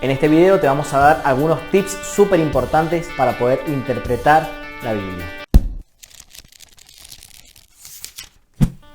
En este video te vamos a dar algunos tips súper importantes para poder interpretar la Biblia.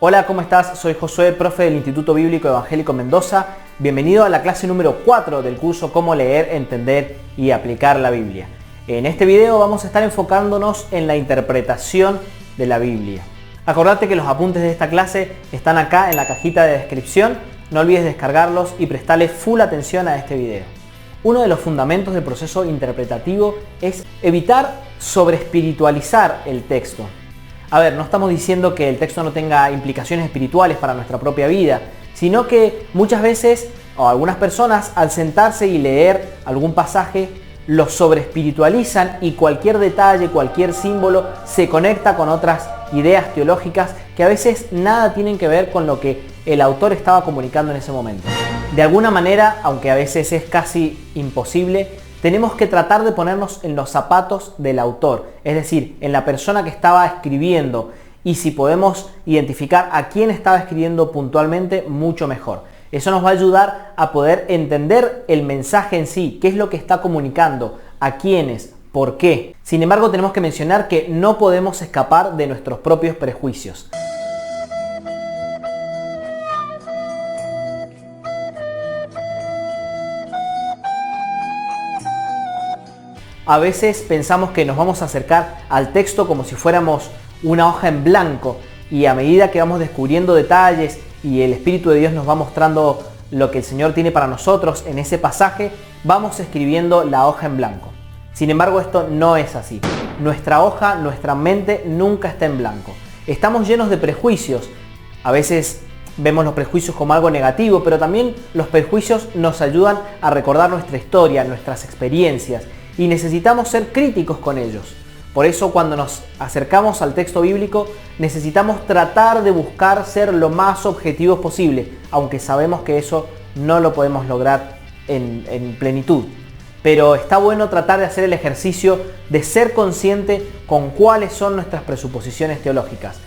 Hola, ¿cómo estás? Soy Josué, profe del Instituto Bíblico Evangélico Mendoza. Bienvenido a la clase número 4 del curso Cómo leer, entender y aplicar la Biblia. En este video vamos a estar enfocándonos en la interpretación de la Biblia. Acordate que los apuntes de esta clase están acá en la cajita de descripción. No olvides descargarlos y prestarle full atención a este video. Uno de los fundamentos del proceso interpretativo es evitar sobreespiritualizar el texto. A ver, no estamos diciendo que el texto no tenga implicaciones espirituales para nuestra propia vida, sino que muchas veces, o algunas personas, al sentarse y leer algún pasaje, lo sobreespiritualizan y cualquier detalle, cualquier símbolo se conecta con otras ideas teológicas que a veces nada tienen que ver con lo que el autor estaba comunicando en ese momento. De alguna manera, aunque a veces es casi imposible, tenemos que tratar de ponernos en los zapatos del autor, es decir, en la persona que estaba escribiendo, y si podemos identificar a quién estaba escribiendo puntualmente, mucho mejor. Eso nos va a ayudar a poder entender el mensaje en sí, qué es lo que está comunicando, a quiénes, por qué. Sin embargo, tenemos que mencionar que no podemos escapar de nuestros propios prejuicios. A veces pensamos que nos vamos a acercar al texto como si fuéramos una hoja en blanco, y a medida que vamos descubriendo detalles y el Espíritu de Dios nos va mostrando lo que el Señor tiene para nosotros en ese pasaje, vamos escribiendo la hoja en blanco. Sin embargo, esto no es así. Nuestra hoja, nuestra mente nunca está en blanco. Estamos llenos de prejuicios. A veces vemos los prejuicios como algo negativo, pero también los prejuicios nos ayudan a recordar nuestra historia, nuestras experiencias, y necesitamos ser críticos con ellos. Por eso, cuando nos acercamos al texto bíblico, necesitamos tratar de buscar ser lo más objetivos posible, aunque sabemos que eso no lo podemos lograr en plenitud. Pero está bueno tratar de hacer el ejercicio de ser consciente con cuáles son nuestras presuposiciones teológicas,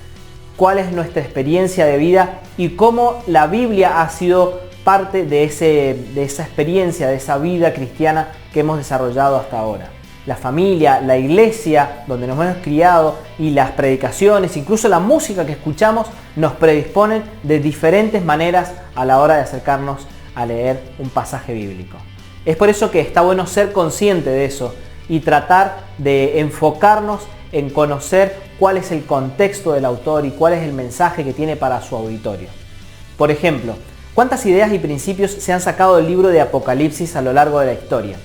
cuál es nuestra experiencia de vida y cómo la Biblia ha sido parte de esa experiencia, de esa vida cristiana que hemos desarrollado hasta ahora. La familia, la iglesia donde nos hemos criado y las predicaciones, incluso la música que escuchamos, nos predisponen de diferentes maneras a la hora de acercarnos a leer un pasaje bíblico. Es por eso que está bueno ser consciente de eso y tratar de enfocarnos en conocer cuál es el contexto del autor y cuál es el mensaje que tiene para su auditorio. Por ejemplo, ¿cuántas ideas y principios se han sacado del libro de Apocalipsis a lo largo de la historia?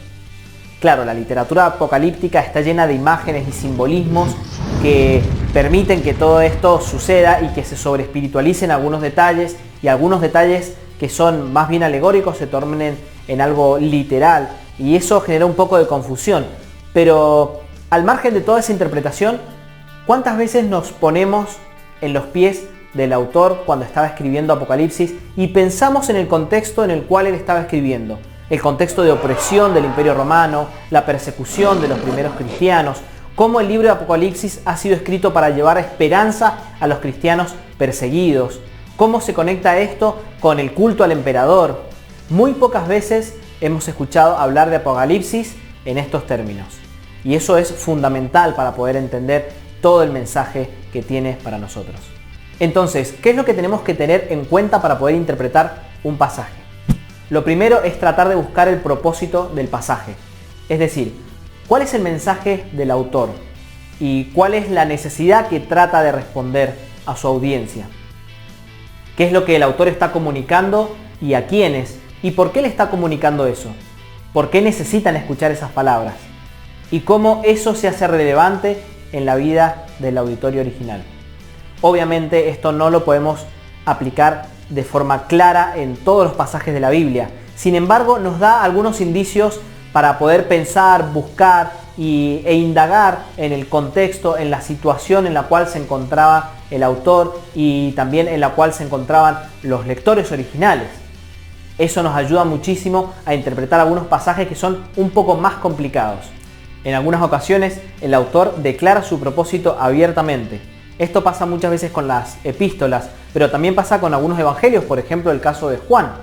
Claro, la literatura apocalíptica está llena de imágenes y simbolismos que permiten que todo esto suceda y que se sobreespiritualicen algunos detalles, y algunos detalles que son más bien alegóricos se tornen en algo literal, y eso genera un poco de confusión. Pero al margen de toda esa interpretación, ¿cuántas veces nos ponemos en los pies del autor cuando estaba escribiendo Apocalipsis y pensamos en el contexto en el cual él estaba escribiendo? El contexto de opresión del Imperio Romano, la persecución de los primeros cristianos, cómo el libro de Apocalipsis ha sido escrito para llevar esperanza a los cristianos perseguidos, cómo se conecta esto con el culto al emperador. Muy pocas veces hemos escuchado hablar de Apocalipsis en estos términos, y eso es fundamental para poder entender todo el mensaje que tiene para nosotros. Entonces, ¿qué es lo que tenemos que tener en cuenta para poder interpretar un pasaje? Lo primero es tratar de buscar el propósito del pasaje, es decir, cuál es el mensaje del autor y cuál es la necesidad que trata de responder a su audiencia. ¿Qué es lo que el autor está comunicando y a quiénes? ¿Y por qué le está comunicando eso? ¿Por qué necesitan escuchar esas palabras? ¿Y cómo eso se hace relevante en la vida del auditorio original? Obviamente esto no lo podemos aplicar de forma clara en todos los pasajes de la Biblia. Sin embargo, nos da algunos indicios para poder pensar, buscar e indagar en el contexto, en la situación en la cual se encontraba el autor y también en la cual se encontraban los lectores originales. Eso nos ayuda muchísimo a interpretar algunos pasajes que son un poco más complicados. En algunas ocasiones, el autor declara su propósito abiertamente. Esto pasa muchas veces con las epístolas, pero también pasa con algunos evangelios, por ejemplo el caso de Juan.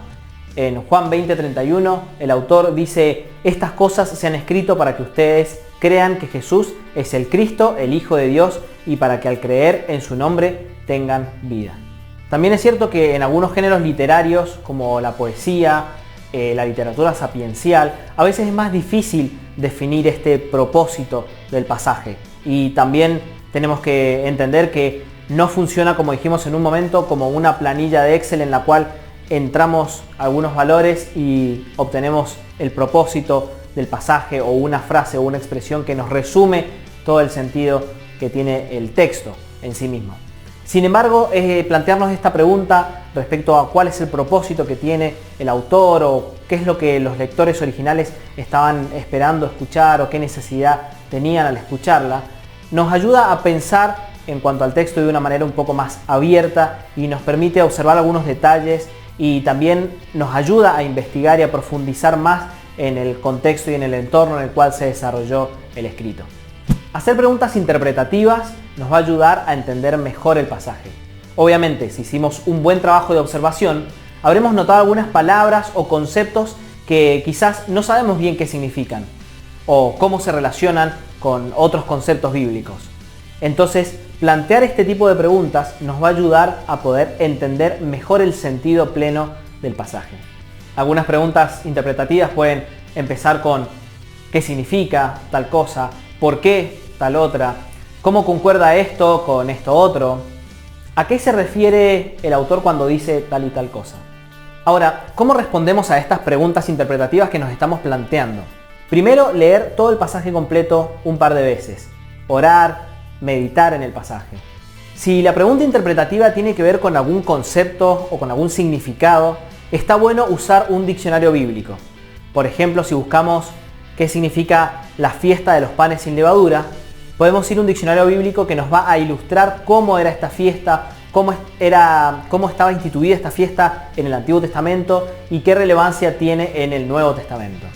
En Juan 20:31 el autor dice: estas cosas se han escrito para que ustedes crean que Jesús es el Cristo, el Hijo de Dios, y para que al creer en su nombre tengan vida. También es cierto que en algunos géneros literarios, como la poesía, la literatura sapiencial, a veces es más difícil definir este propósito del pasaje. Y también tenemos que entender que no funciona, como dijimos en un momento, como una planilla de Excel en la cual entramos algunos valores y obtenemos el propósito del pasaje o una frase o una expresión que nos resume todo el sentido que tiene el texto en sí mismo. Sin embargo, plantearnos esta pregunta respecto a cuál es el propósito que tiene el autor o qué es lo que los lectores originales estaban esperando escuchar o qué necesidad tenían al escucharla, nos ayuda a pensar en cuanto al texto de una manera un poco más abierta y nos permite observar algunos detalles y también nos ayuda a investigar y a profundizar más en el contexto y en el entorno en el cual se desarrolló el escrito. Hacer preguntas interpretativas nos va a ayudar a entender mejor el pasaje. Obviamente, si hicimos un buen trabajo de observación, habremos notado algunas palabras o conceptos que quizás no sabemos bien qué significan o cómo se relacionan con otros conceptos bíblicos. Entonces, plantear este tipo de preguntas nos va a ayudar a poder entender mejor el sentido pleno del pasaje. Algunas preguntas interpretativas pueden empezar con ¿qué significa tal cosa? ¿Por qué tal otra? ¿Cómo concuerda esto con esto otro? ¿A qué se refiere el autor cuando dice tal y tal cosa? Ahora, ¿cómo respondemos a estas preguntas interpretativas que nos estamos planteando? Primero, leer todo el pasaje completo un par de veces. Orar, meditar en el pasaje. Si la pregunta interpretativa tiene que ver con algún concepto o con algún significado, está bueno usar un diccionario bíblico. Por ejemplo, si buscamos qué significa la fiesta de los panes sin levadura, podemos ir a un diccionario bíblico que nos va a ilustrar cómo era esta fiesta, cómo estaba instituida esta fiesta en el Antiguo Testamento y qué relevancia tiene en el Nuevo Testamento.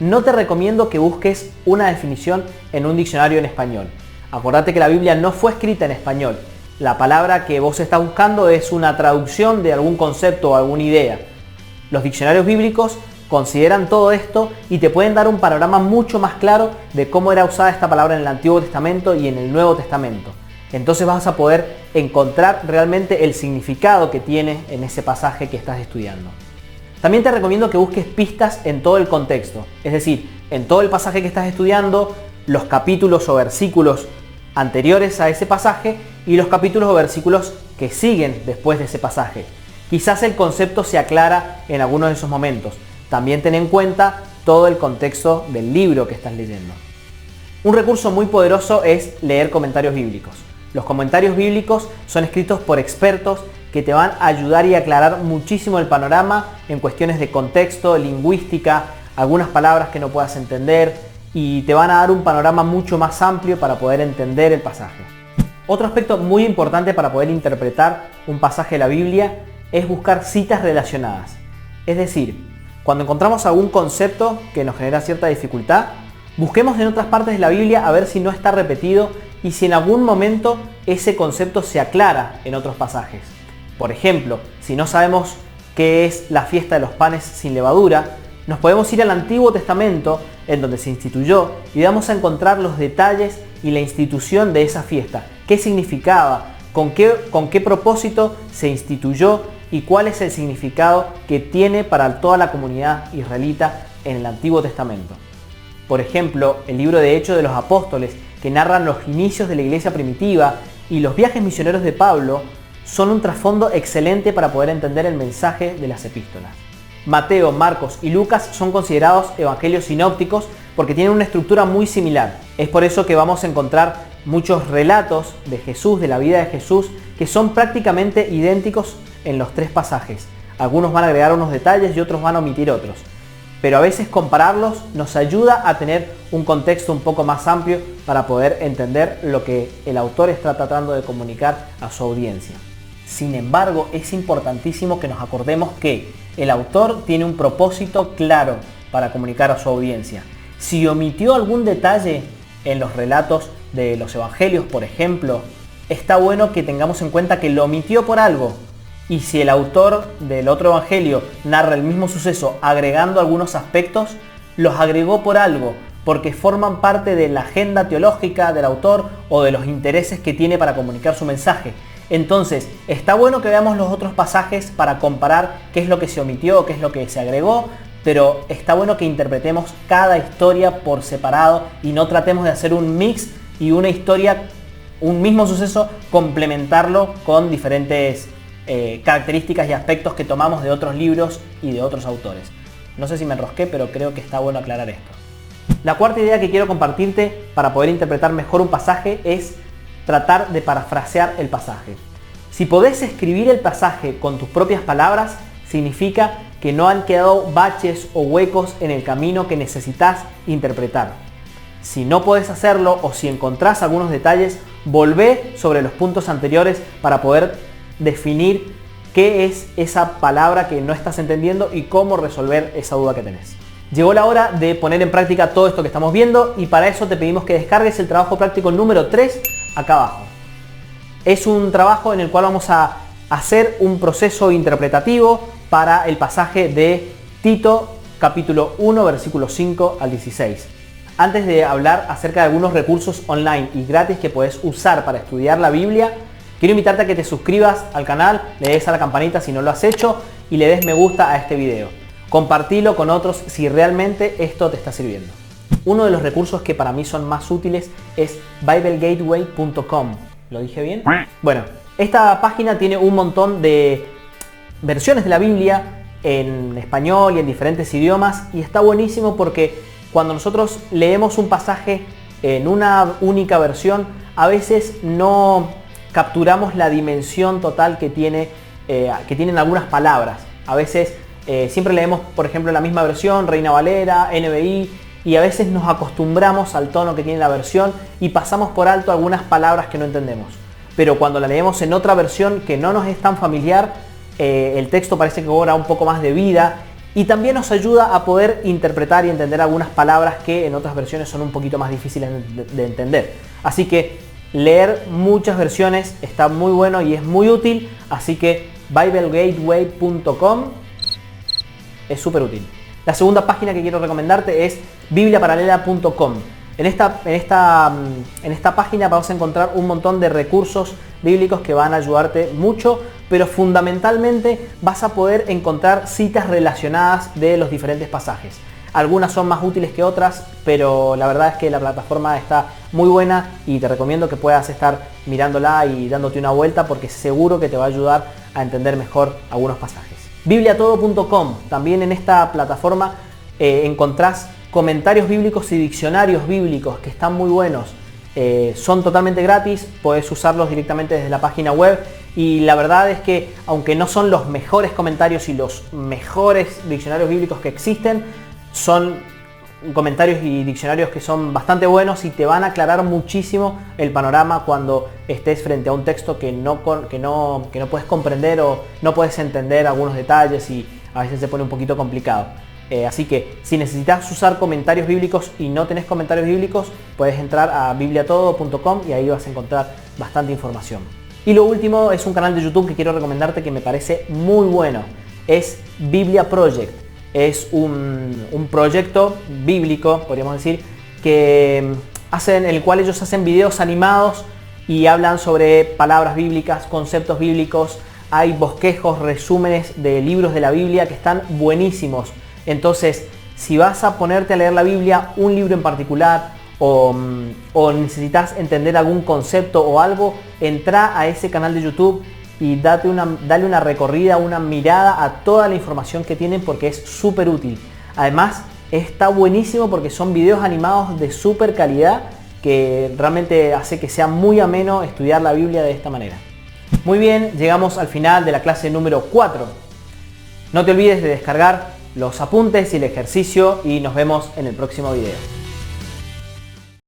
No te recomiendo que busques una definición en un diccionario en español. Acordate que la Biblia no fue escrita en español. La palabra que vos estás buscando es una traducción de algún concepto o alguna idea. Los diccionarios bíblicos consideran todo esto y te pueden dar un panorama mucho más claro de cómo era usada esta palabra en el Antiguo Testamento y en el Nuevo Testamento. Entonces vas a poder encontrar realmente el significado que tiene en ese pasaje que estás estudiando. También te recomiendo que busques pistas en todo el contexto, es decir, en todo el pasaje que estás estudiando, los capítulos o versículos anteriores a ese pasaje y los capítulos o versículos que siguen después de ese pasaje. Quizás el concepto se aclara en algunos de esos momentos. También ten en cuenta todo el contexto del libro que estás leyendo. Un recurso muy poderoso es leer comentarios bíblicos. Los comentarios bíblicos son escritos por expertos que te van a ayudar y aclarar muchísimo el panorama en cuestiones de contexto, lingüística, algunas palabras que no puedas entender y te van a dar un panorama mucho más amplio para poder entender el pasaje. Otro aspecto muy importante para poder interpretar un pasaje de la Biblia es buscar citas relacionadas. Es decir, cuando encontramos algún concepto que nos genera cierta dificultad, busquemos en otras partes de la Biblia a ver si no está repetido y si en algún momento ese concepto se aclara en otros pasajes. Por ejemplo, si no sabemos qué es la fiesta de los panes sin levadura, nos podemos ir al Antiguo Testamento, en donde se instituyó, y vamos a encontrar los detalles y la institución de esa fiesta. ¿Qué significaba? ¿Con qué propósito se instituyó? ¿Y cuál es el significado que tiene para toda la comunidad israelita en el Antiguo Testamento? Por ejemplo, el libro de Hechos de los Apóstoles, que narran los inicios de la iglesia primitiva, y los viajes misioneros de Pablo, son un trasfondo excelente para poder entender el mensaje de las epístolas. Mateo, Marcos y Lucas son considerados evangelios sinópticos porque tienen una estructura muy similar. Es por eso que vamos a encontrar muchos relatos de Jesús, de la vida de Jesús, que son prácticamente idénticos en los tres pasajes. Algunos van a agregar unos detalles y otros van a omitir otros. Pero a veces compararlos nos ayuda a tener un contexto un poco más amplio para poder entender lo que el autor está tratando de comunicar a su audiencia. Sin embargo, es importantísimo que nos acordemos que el autor tiene un propósito claro para comunicar a su audiencia. Si omitió algún detalle en los relatos de los evangelios, por ejemplo, está bueno que tengamos en cuenta que lo omitió por algo. Y si el autor del otro evangelio narra el mismo suceso agregando algunos aspectos, los agregó por algo, porque forman parte de la agenda teológica del autor o de los intereses que tiene para comunicar su mensaje. Entonces, está bueno que veamos los otros pasajes para comparar qué es lo que se omitió, qué es lo que se agregó, pero está bueno que interpretemos cada historia por separado y no tratemos de hacer un mix y una historia, un mismo suceso, complementarlo con diferentes características y aspectos que tomamos de otros libros y de otros autores. No sé si me enrosqué, pero creo que está bueno aclarar esto. La cuarta idea que quiero compartirte para poder interpretar mejor un pasaje es tratar de parafrasear el pasaje. Si podés escribir el pasaje con tus propias palabras, significa que no han quedado baches o huecos en el camino que necesitas interpretar. Si no podés hacerlo o si encontrás algunos detalles, volvé sobre los puntos anteriores para poder definir qué es esa palabra que no estás entendiendo y cómo resolver esa duda que tenés. Llegó la hora de poner en práctica todo esto que estamos viendo y para eso te pedimos que descargues el trabajo práctico número 3 acá abajo. Es un trabajo en el cual vamos a hacer un proceso interpretativo para el pasaje de Tito capítulo 1 versículos 5 al 16. Antes de hablar acerca de algunos recursos online y gratis que puedes usar para estudiar la Biblia, quiero invitarte a que te suscribas al canal, le des a la campanita si no lo has hecho y le des me gusta a este video. Compartilo con otros si realmente esto te está sirviendo. Uno de los recursos que para mí son más útiles es biblegateway.com. ¿Lo dije bien? Bueno, esta página tiene un montón de versiones de la Biblia en español y en diferentes idiomas y está buenísimo porque cuando nosotros leemos un pasaje en una única versión, a veces no capturamos la dimensión total que tienen algunas palabras. A veces siempre leemos, por ejemplo, la misma versión, Reina Valera, NBI, y a veces nos acostumbramos al tono que tiene la versión y pasamos por alto algunas palabras que no entendemos. Pero cuando la leemos en otra versión que no nos es tan familiar, el texto parece que cobra un poco más de vida y también nos ayuda a poder interpretar y entender algunas palabras que en otras versiones son un poquito más difíciles de entender. Así que leer muchas versiones está muy bueno y es muy útil, así que biblegateway.com es súper útil. La segunda página que quiero recomendarte es bibliaparalela.com. En esta página vas a encontrar un montón de recursos bíblicos que van a ayudarte mucho, pero fundamentalmente vas a poder encontrar citas relacionadas de los diferentes pasajes. Algunas son más útiles que otras, pero la verdad es que la plataforma está muy buena y te recomiendo que puedas estar mirándola y dándote una vuelta porque seguro que te va a ayudar a entender mejor algunos pasajes. Bibliatodo.com, también en esta plataforma encontrás comentarios bíblicos y diccionarios bíblicos que están muy buenos. Son totalmente gratis, podés usarlos directamente desde la página web y la verdad es que aunque no son los mejores comentarios y los mejores diccionarios bíblicos que existen, son comentarios y diccionarios que son bastante buenos y te van a aclarar muchísimo el panorama cuando estés frente a un texto que no puedes comprender o no puedes entender algunos detalles y a veces se pone un poquito complicado. Así que si necesitas usar comentarios bíblicos y no tenés comentarios bíblicos, puedes entrar a bibliatodo.com y ahí vas a encontrar bastante información. Y lo último es un canal de YouTube que quiero recomendarte que me parece muy bueno. Es Biblia Project. Es un proyecto bíblico, podríamos decir, en el cual ellos hacen videos animados y hablan sobre palabras bíblicas, conceptos bíblicos. Hay bosquejos, resúmenes de libros de la Biblia que están buenísimos. Entonces, si vas a ponerte a leer la Biblia, un libro en particular, o necesitas entender algún concepto o algo, entra a ese canal de YouTube y dale una recorrida, una mirada a toda la información que tienen porque es súper útil. Además, está buenísimo porque son videos animados de súper calidad que realmente hace que sea muy ameno estudiar la Biblia de esta manera. Muy bien, llegamos al final de la clase número 4. No te olvides de descargar los apuntes y el ejercicio y nos vemos en el próximo video.